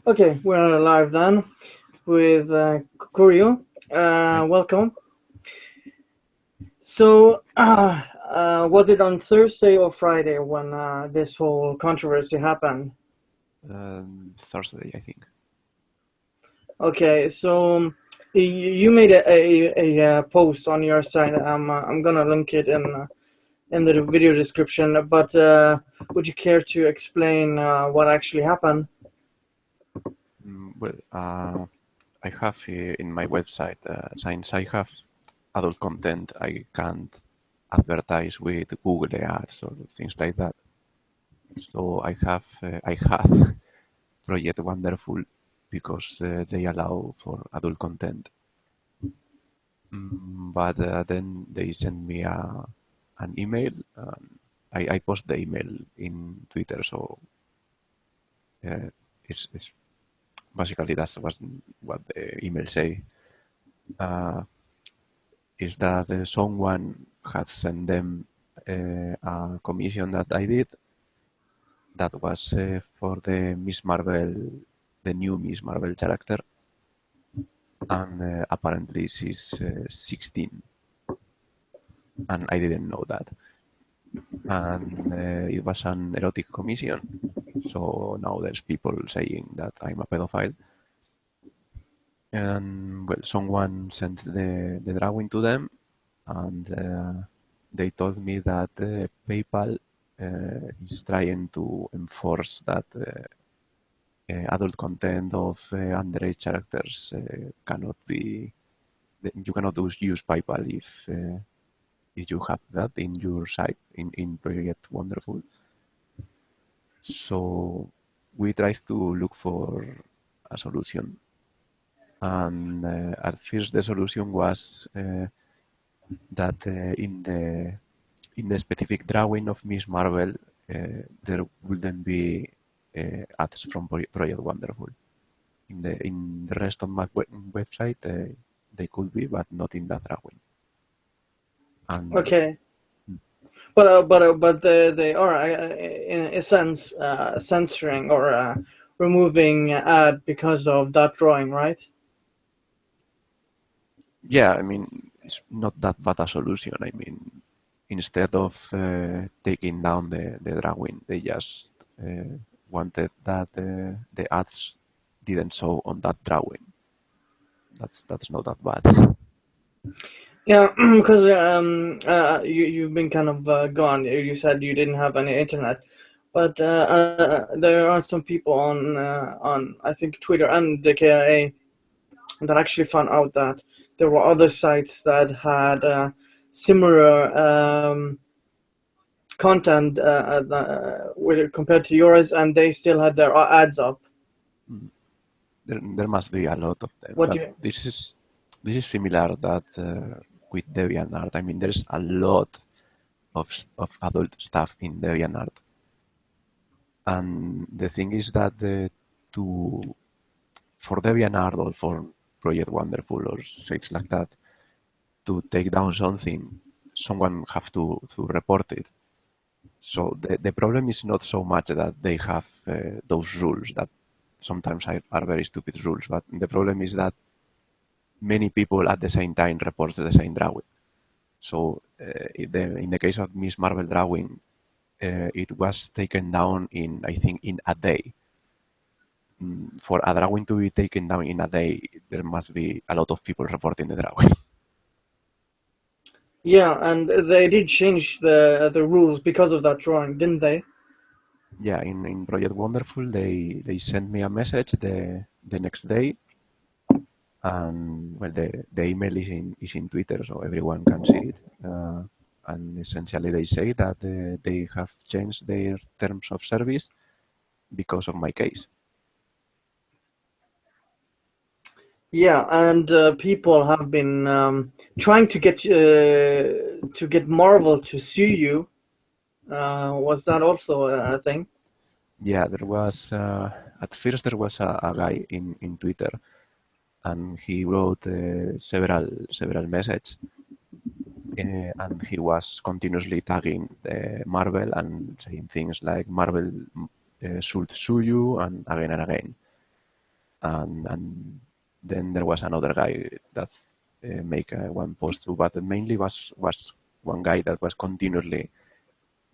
Okay, we're live then with Kukuruyo. Hi. Welcome. So, was it on Thursday or Friday when this whole controversy happened? Thursday, I think. Okay, so you made a post on your site. I'm gonna link it in the video description. But would you care to explain what actually happened? Well, I have in my website, since I have adult content, I can't advertise with Google Ads or things like that. So I had Project Wonderful because they allow for adult content. But then they sent me an email. I post the email in Twitter, so uh, it's basically that's what the email say. Uh, is that someone had sent them a commission that I did that was for the Miss Marvel, the new Miss Marvel character, and apparently she's 16, and I didn't know that. And it was an erotic commission, so now there's people saying that I'm a pedophile. And well, someone sent the drawing to them, and they told me that PayPal is trying to enforce that adult content of underage characters cannot be. You cannot use PayPal if you have that in your site in Project Wonderful. So we tried to look for a solution, and at first the solution was that in the specific drawing of Miss Marvel, there wouldn't be ads from Project Wonderful. In the rest of my website, they could be, but not in that drawing. And Okay, but they are in a sense censoring or removing ad because of that drawing, right? yeah, I mean, it's not that bad a solution. I mean, instead of taking down the drawing, they just wanted that the ads didn't show on that drawing. That's not that bad. Yeah, because you've been kind of gone. You said you didn't have any internet, but there are some people on I think Twitter and the KIA that actually found out that there were other sites that had similar content compared to yours, and they still had their ads up. There must be a lot of them, What but do you? this is similar that with DeviantArt. I mean, there's a lot of adult stuff in DeviantArt, and the thing is that to for DeviantArt or for Project Wonderful or sites like that to take down something, someone have to report it. So the problem is not so much that they have those rules that sometimes are very stupid rules, but the problem is that many people at the same time report the same drawing. So in the case of Miss Marvel drawing, it was taken down in I think in a day. For a drawing to be taken down in a day, there must be a lot of people reporting the drawing. Yeah, and they did change the rules because of that drawing, didn't they? Yeah, in Project Wonderful, they sent me a message the next day, and well, the email is in Twitter, so everyone can see it. And essentially, they say that they have changed their terms of service because of my case. Yeah, and people have been trying to get Marvel to sue you. Was that also a thing? Yeah, there was at first there was a guy in Twitter, and he wrote several messages, and he was continuously tagging the Marvel and saying things like Marvel should sue you, and again. And then there was another guy that make one post too, but mainly was one guy that was continuously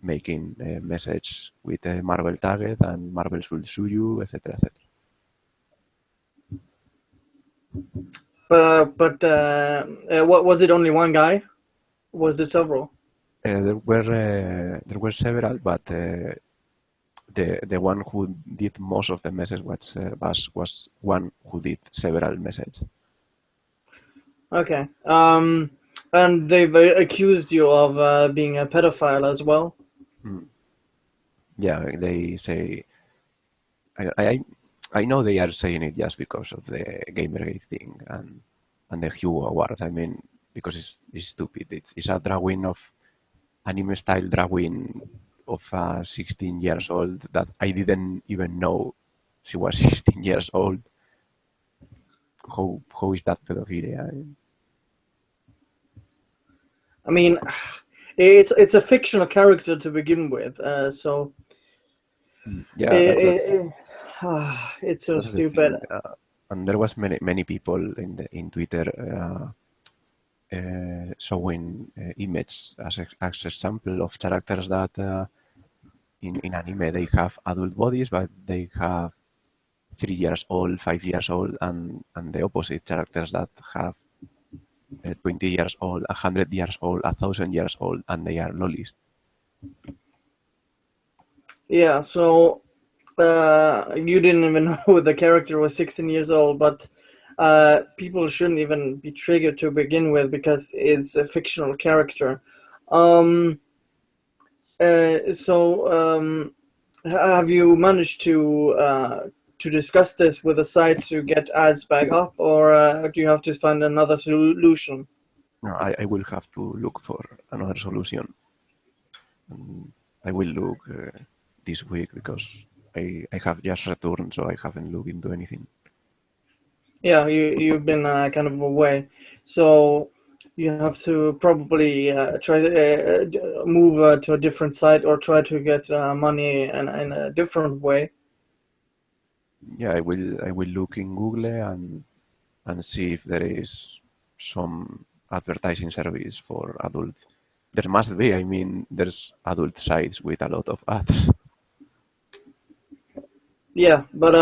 making a message with a Marvel target and Marvel should sue you, etc., etc. What was it? Only one guy? Was there several? There were several, but the one who did most of the message was one who did several messages. Okay. And they've accused you of being a pedophile as well. Mm. Yeah, they say I I know they are saying it just because of the Gamergate thing and the Hue Awards. I mean, because it's stupid. It's a drawing of anime style drawing of 16 years old that I didn't even know she was 16 years old. How is that pedophilia? I mean, it's a fictional character to begin with, so Yeah, it, it's so that's the stupid. thing. And there was many people in Twitter showing images as example of characters that in anime they have adult bodies, but they have 3 years old, 5 years old, and the opposite characters that have 20 years old, 100 years old, 1,000 years old, and they are lollies. Yeah, so you didn't even know the character was 16 years old, but people shouldn't even be triggered to begin with because it's a fictional character. Um, so have you managed to discuss this with the site to get ads back up, or do you have to find another solution? No, I will have to look for another solution. And I will look this week because I have just returned, so I haven't looked into anything. Yeah, you've been kind of away, so you have to probably try to move to a different site or try to get money in a different way. Yeah, I will look in Google and see if there is some advertising service for adult. There must be. I mean, there's adult sites with a lot of ads. Yeah, but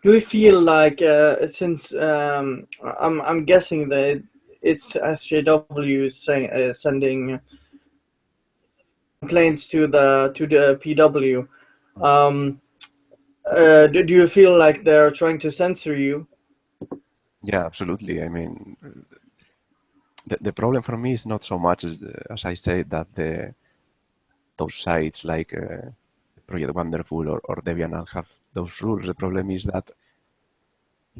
do you feel like since I'm guessing that it's SJW saying sending complaints to the PW. Um, do you feel like they're trying to censor you? Yeah, absolutely. I mean, the problem for me is not so much as I say that those sites like Project Wonderful or DeviantArt have those rules. The problem is that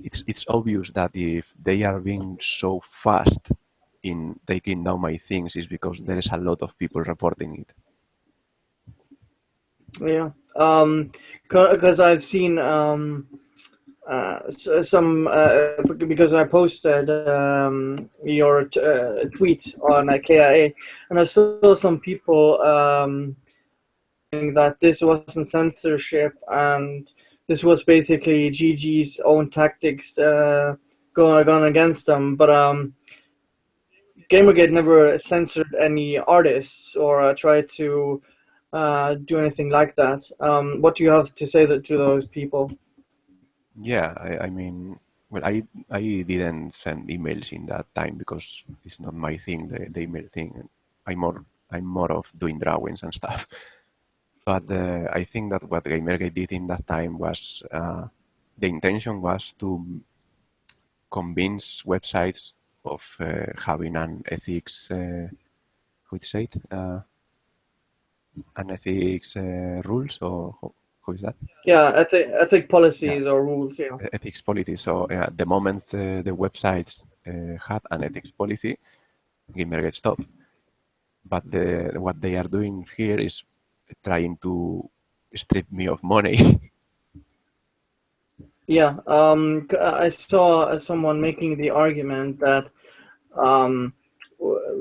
it's obvious that if they are being so fast in taking down my things is because there is a lot of people reporting it. Yeah, because I've seen some because I posted your tweet on KIA, and I saw some people saying that this wasn't censorship and this was basically GG's own tactics going against them. But Gamergate never censored any artists or tried to do anything like that. What do you have to say to those people? Yeah, I mean, well, I didn't send emails in that time because it's not my thing, the email thing. I'm more of doing drawings and stuff. But I think that what Gamergate did in that time was the intention was to convince websites of having an ethics, how to say it, an ethics rules or how is that? Yeah, ethic Yeah, policies or rules. Yeah. ethics policy. So at the moment the websites had an ethics policy, Gamergate stopped. But what they are doing here is trying to strip me of money. Yeah, I saw someone making the argument that um,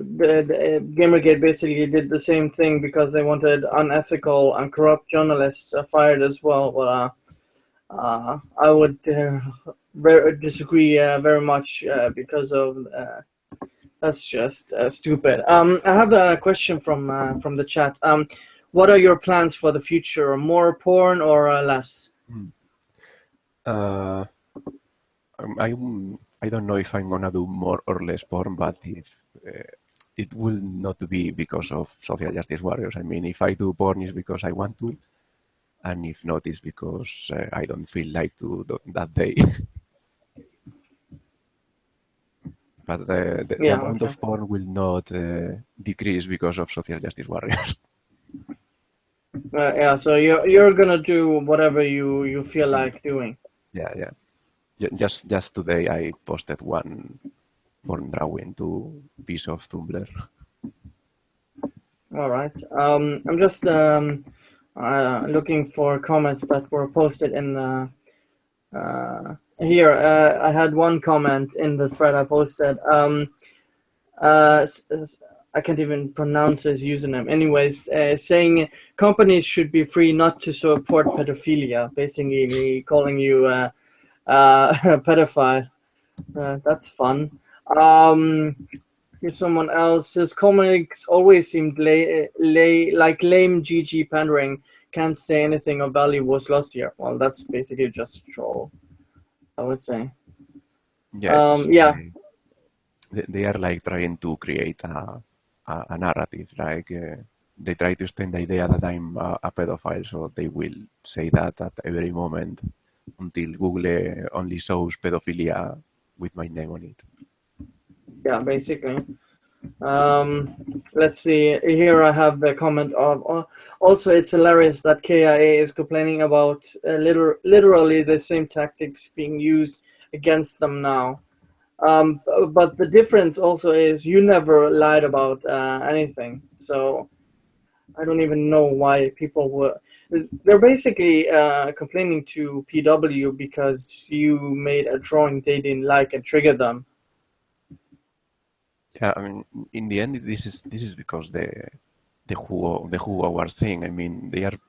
Gamergate basically did the same thing because they wanted unethical and corrupt journalists fired as well. But I would disagree very much because of that's just stupid. I have a question from the chat. What are your plans for the future? More porn or less? Uh, I I don't know if I'm gonna do more or less porn, but it will not be because of social justice warriors. I mean, if I do porn, it's because I want to, and if not, it's because I don't feel like to that day. But the Yeah. amount Okay. of porn will not decrease because of social justice warriors. Yeah. So you're gonna do whatever you feel like doing. Yeah, yeah. Just today I posted one porn drawing to piece of Tumblr. All right. I'm just looking for comments that were posted in the here. I had one comment in the thread I posted. Uh, I can't even pronounce his username. Anyways, saying companies should be free not to support pedophilia, basically calling you a pedophile. That's fun. Here's someone else. His comics always seemed like lame GG pandering. Can't say anything of value was lost here. Well, that's basically just troll, I would say. Yeah, it's Yeah, they are like trying to create a narrative. Like they try to extend the idea that I'm a pedophile, so they will say that at every moment until Google only shows pedophilia with my name on it. yeah, basically. Let's see. Here I have the comment of. Also, it's hilarious that KIA is complaining about literally the same tactics being used against them now. But the difference also is you never lied about anything. So I don't even know why people were. They're basically complaining to PW because you made a drawing they didn't like and triggered them. Yeah, I mean, in the end, this is because the who our thing. I mean, they are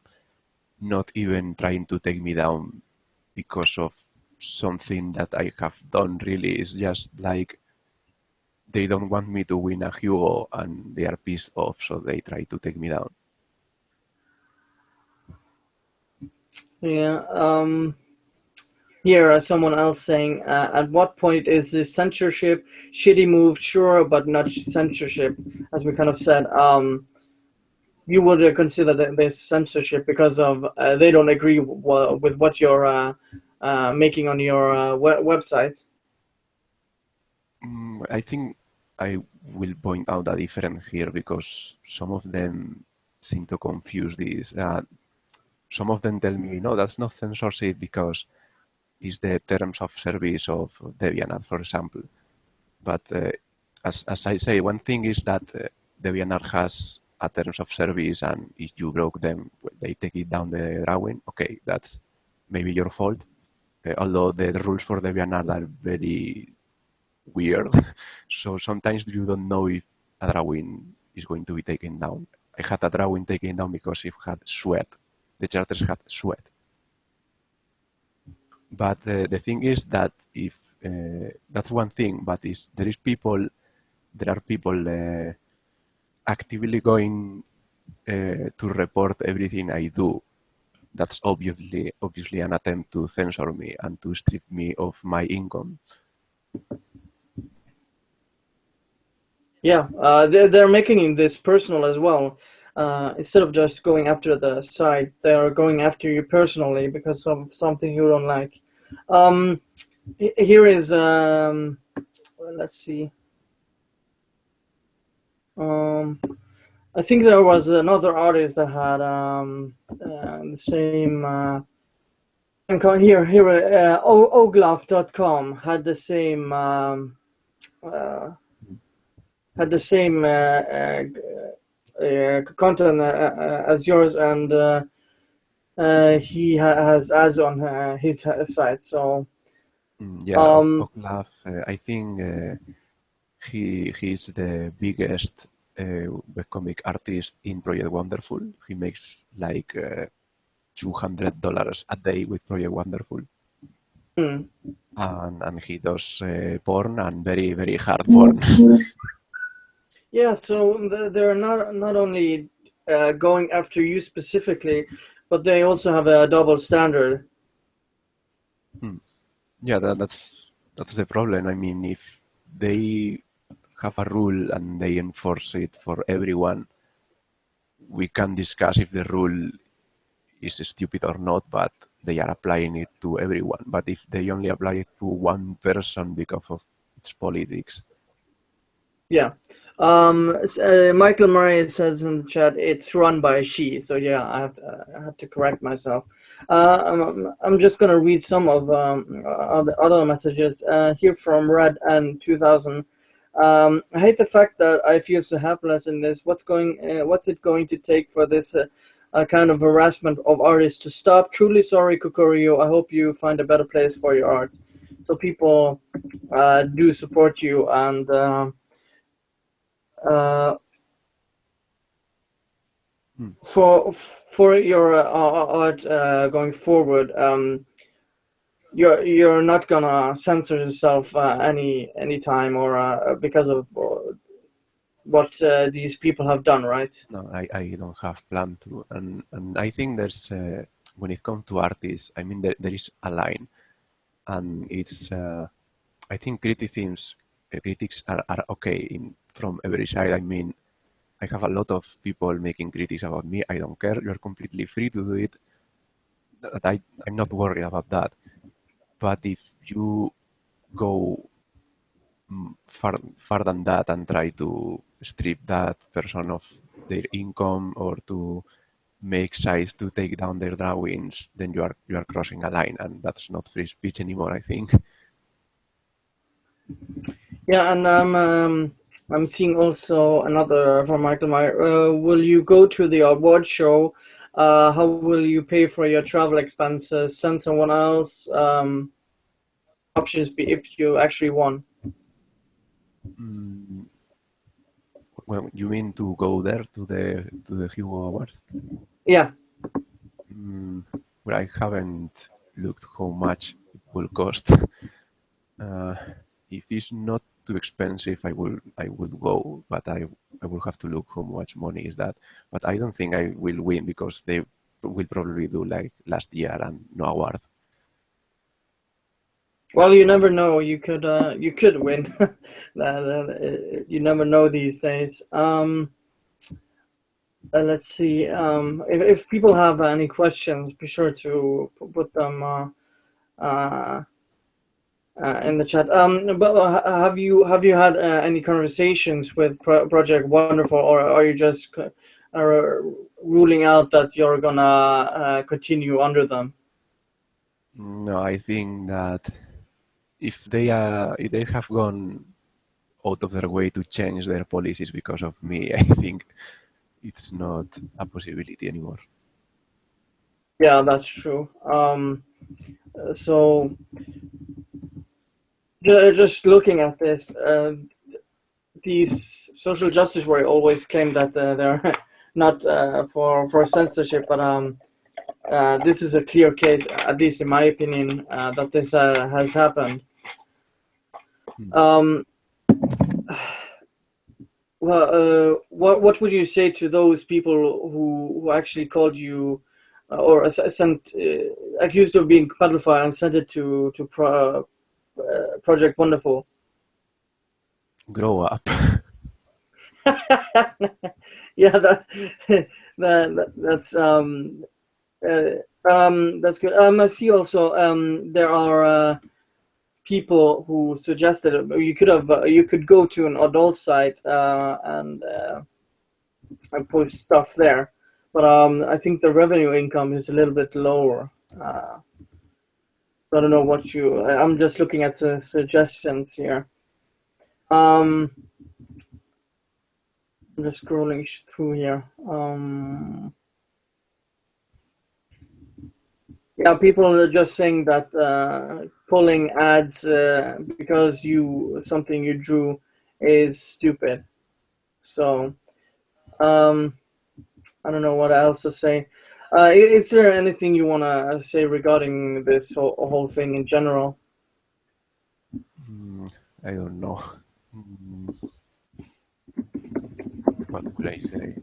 not even trying to take me down because of something that I have done. Really, it's just like they don't want me to win a Hugo, and they are pissed off, so they try to take me down. Yeah. Here, someone else saying, at what point is this censorship shitty move? Sure, but not censorship, as we kind of said. You would consider this censorship because of they don't agree with what you're making on your website. I think I will point out a difference here because some of them seem to confuse this. Some of them tell me, no, that's not censorship because it's the terms of service of DeviantArt, for example. But as I say, one thing is that DeviantArt has a terms of service, and if you broke them, well, they take it down the drawing. Okay, that's maybe your fault. Although the rules for DeviantArt are very weird, so sometimes you don't know if a drawing is going to be taken down. I had a drawing taken down because it had sweat. The characters had sweat. But the thing is that if that's one thing, but is there are people actively going to report everything I do. That's obviously an attempt to censor me and to strip me of my income. Yeah, they're making this personal as well. Instead of just going after the site, they are going after you personally because of something you don't like. Um, Here is let's see. Um, I think there was another artist that had the same. Here, oglaf.com had the same. Uh, had the same content as yours, and he has ads on his site. So, Yeah, um, Oklaf, I think He's the biggest webcomic artist in Project Wonderful. He makes like $200 a day with Project Wonderful, Hmm. and he does porn and very very hard porn. Yeah, so they're not only going after you specifically, but they also have a double standard. Hmm. Yeah, that's the problem. I mean, if they have a rule and they enforce it for everyone, we can discuss if the rule is stupid or not, but they are applying it to everyone. But if they only apply it to one person because of its politics, Yeah. Michael Murray says in the chat it's run by a she. So yeah, I have to correct myself. I'm just gonna read some of other messages here from Red and 2000. I hate the fact that I feel so helpless in this. What's it going to take for this kind of harassment of artists to stop? Truly sorry, Kukuruyo. I hope you find a better place for your art. So people do support you and. Uh, hmm, for your art going forward, you're not gonna censor yourself any time or because of what these people have done, right? no, I don't have plan to. And I think there's when it comes to artists, I mean there is a line, and it's I think critics are okay in from every side. I mean, I have a lot of people making critics about me. I don't care. You're completely free to do it. I'm not worried about that. But if you go far than that and try to strip that person of their income or to make sites to take down their drawings, then you are crossing a line, and that's not free speech anymore, I think. Yeah, and I'm seeing also another from Michael Meyer. Will you go to the award show? How will you pay for your travel expenses? Send someone else. Options be if you actually won. Mm, well, you mean to go there to the Hugo Awards? Yeah. Mm, well, I haven't looked how much it will cost. Uh, if it's not too expensive, I would go, but I will have to look how much money is that. But I don't think I will win because they will probably do like last year and no award. Well, you never know. You could win. You never know these days. Let's see. If people have any questions, be sure to put them uh, in the chat. But have you had any conversations with Project Wonderful, or are you just ruling out that you're gonna continue under them? No, I think that if they have gone out of their way to change their policies because of me, I think it's not a possibility anymore. Yeah, that's true. So just looking at this, these social justice warriors always claim that they're not for censorship, but this is a clear case, at least in my opinion, that this has happened. Hmm. Um, well, what would you say to those people who actually called you or sent accused of being pedophile and sent it to Project Wonderful? Grow up. Yeah, that's good. I see also there are people who suggested you could go to an adult site and post stuff there, but I think the revenue income is a little bit lower. I don't know what I'm just looking at the suggestions here. Um, I'm just scrolling through here. Yeah, people are just saying that pulling ads because something you drew is stupid. So um, I don't know what else to say. Is there anything you want to say regarding this whole thing in general? Mm, I don't know. Mm, what could I say?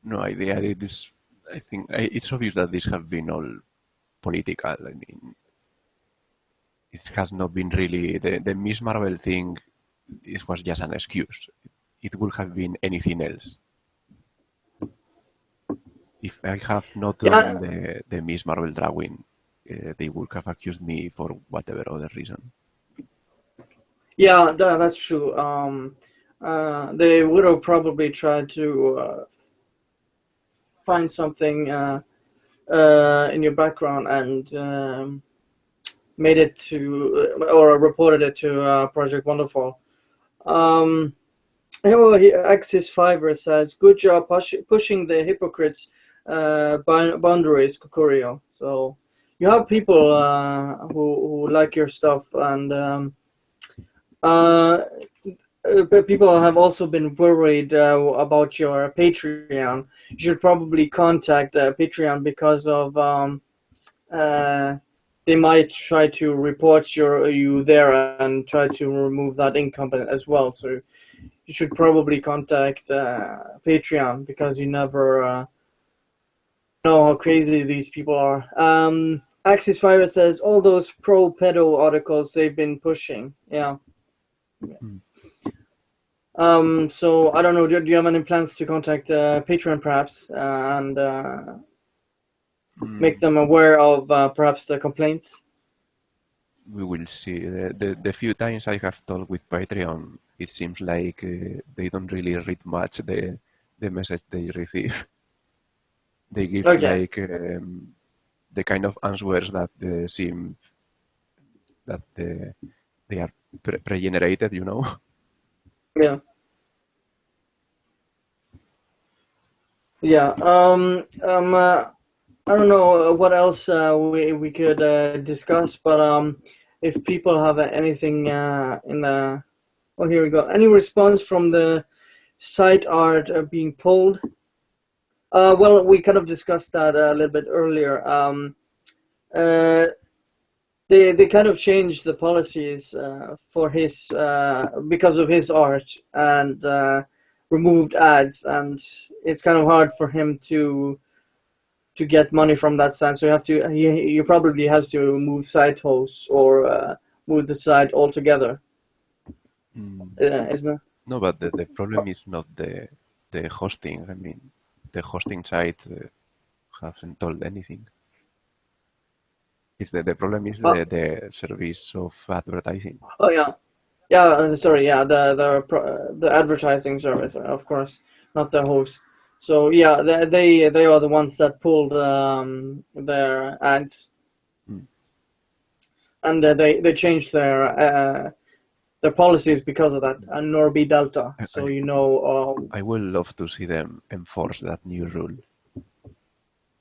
No idea. It is. I think it's obvious that this have been all political. I mean, it has not been really the Miss Marvel thing. It was just an excuse. It would have been anything else. If I have not done Yeah, the Miss Marvel drawing, they would have accused me for whatever other reason. yeah, that's true. They would have probably tried to find something in your background and made it to or reported it to Project Wonderful. Um, Axis Fiverr says, "Good job pushing the hypocrites' boundaries, Kukuruyo." So you have people who like your stuff, and uh, people have also been worried about your Patreon. You should probably contact Patreon because of uh, they might try to report you there and try to remove that income as well. So you should probably contact Patreon because you never know how crazy these people are. Axis Fire says all those pro pedo articles they've been pushing. Yeah. Mm. So I don't know. Do you have any plans to contact Patreon perhaps and make Mm, them aware of perhaps the complaints? we will see. The few times I have talked with Patreon, it seems like they don't really read much the message they receive. They give Okay. like the kind of answers that seem that they are pre-generated, you know. Yeah. Yeah. I don't know what else we could discuss, but if people have anything in the oh, here we go. Any response from the site art being pulled? Well, we kind of discussed that a little bit earlier. Uh, they kind of changed the policies for his because of his art and removed ads, and it's kind of hard for him to get money from that sense. So you have to he probably has to move site hosts or move the site altogether, Mm. isn't it? No, but the problem is not the hosting. I mean, the hosting site hasn't told anything. It's the problem is Oh, the service of advertising. oh yeah, yeah. Sorry, yeah. The advertising service, of course, not the host. So yeah, they are the ones that pulled their ads, Mm. and they changed their policies because of that. And Norby Delta, I, so I you know. I would love to see them enforce that new rule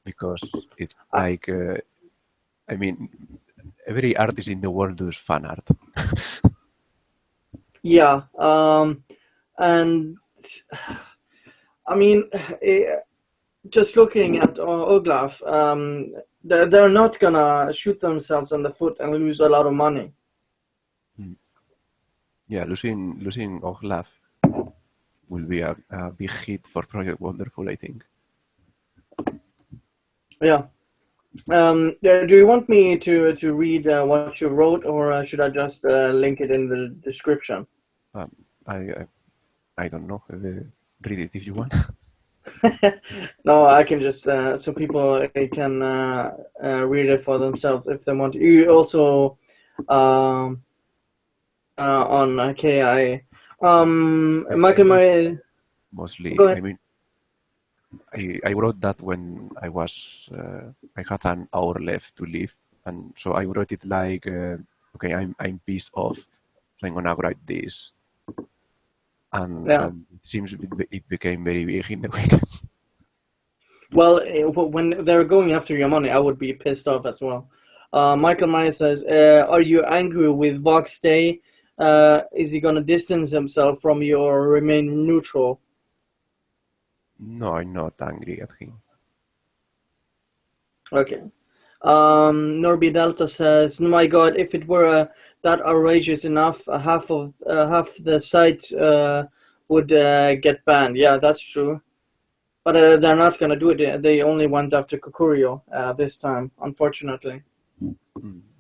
because it's like I mean every artist in the world does fan art. Yeah, and I mean, just looking at Oglaf, they're not gonna shoot themselves in the foot and lose a lot of money. Mm. Yeah, losing Olaf will be a big hit for Project Wonderful, I think. Yeah. Do you want me to read what you wrote, or should I just link it in the description? Um, I, I I don't know. Read it if you want. No, I can just so people can read it for themselves if they want. You also um, on KI. I Michael, wrote my mostly. go I ahead. mean, I wrote that when I had an hour left to live, and so I wrote it like, okay, I'm pissed off, so I'm gonna write this, Yeah. and it seems it became very big in the weekend. Well, when they're going after your money, I would be pissed off as well. Michael Myers says, "Are you angry with Vox Day? Is he gonna distance himself from you or remain neutral? No, I'm not angry at him. Okay. Norby Delta says, "No, my God, if it were that outrageous enough, half the site would get banned." Yeah, that's true. But they're not gonna do it. They only went after Kukuruyo this time, unfortunately.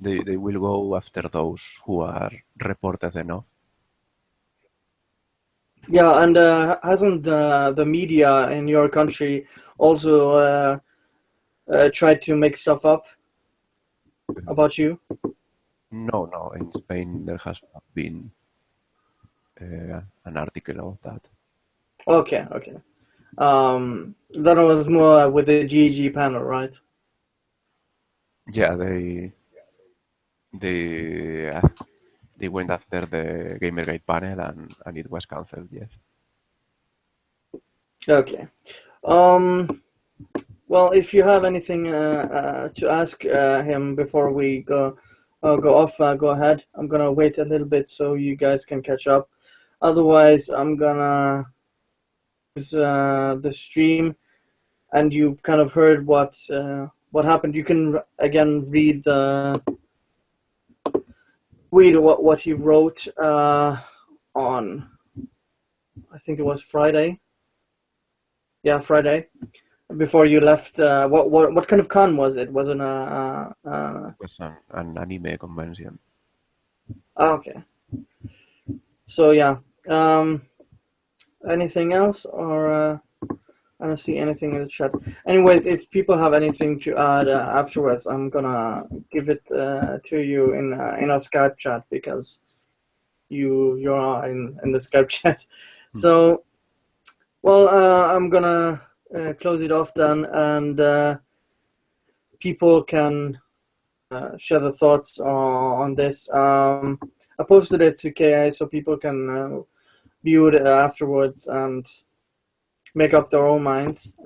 They will go after those who are reported enough. Yeah, and hasn't the media in your country also tried to make stuff up about you? No, no. In Spain, there has not been an article about that. Okay, okay. That was more with the GG panel, right? Yeah, they uh, they went after the Gamergate panel and it was cancelled. Yes. Okay. Um, well, if you have anything to ask him before we go off, go ahead. I'm gonna wait a little bit so you guys can catch up. Otherwise, I'm gonna use the stream, and you've kind of heard what happened. You can again read what he wrote on, I think it was Friday. Yeah, Friday. Before you left, what kind of con was it? Was it It was an anime convention. okay. So yeah. Anything else, or I don't see anything in the chat. Anyways, if people have anything to add afterwards, I'm gonna give it to you in our Skype chat because you're in the Skype chat. So, well, I'm gonna close it off then, and people can share their thoughts on this. I posted it to KI so people can view it afterwards and make up their own minds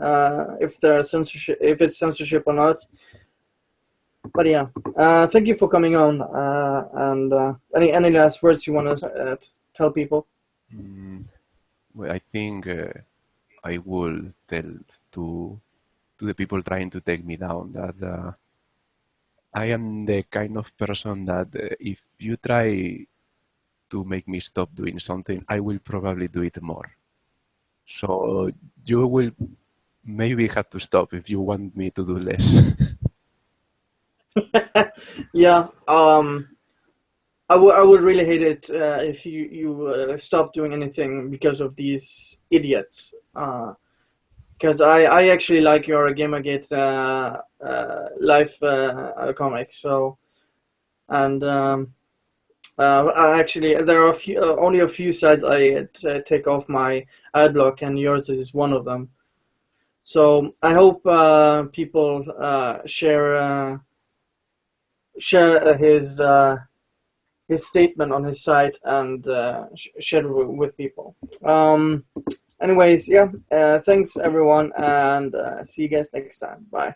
if it's censorship or not. But yeah, thank you for coming on. And any last words you want to tell people? Well, I think I will tell to the people trying to take me down that I am the kind of person that if you try to make me stop doing something, I will probably do it more. So you will maybe have to stop if you want me to do less. Yeah. I would really hate it if you stop doing anything because of these idiots. Because I actually like your Gamergate life comic. So and actually there are only a few sites I take off my ad block, and yours is one of them. So I hope people share his statement on his site and share it with people. Anyways, yeah, thanks everyone, and see you guys next time. Bye.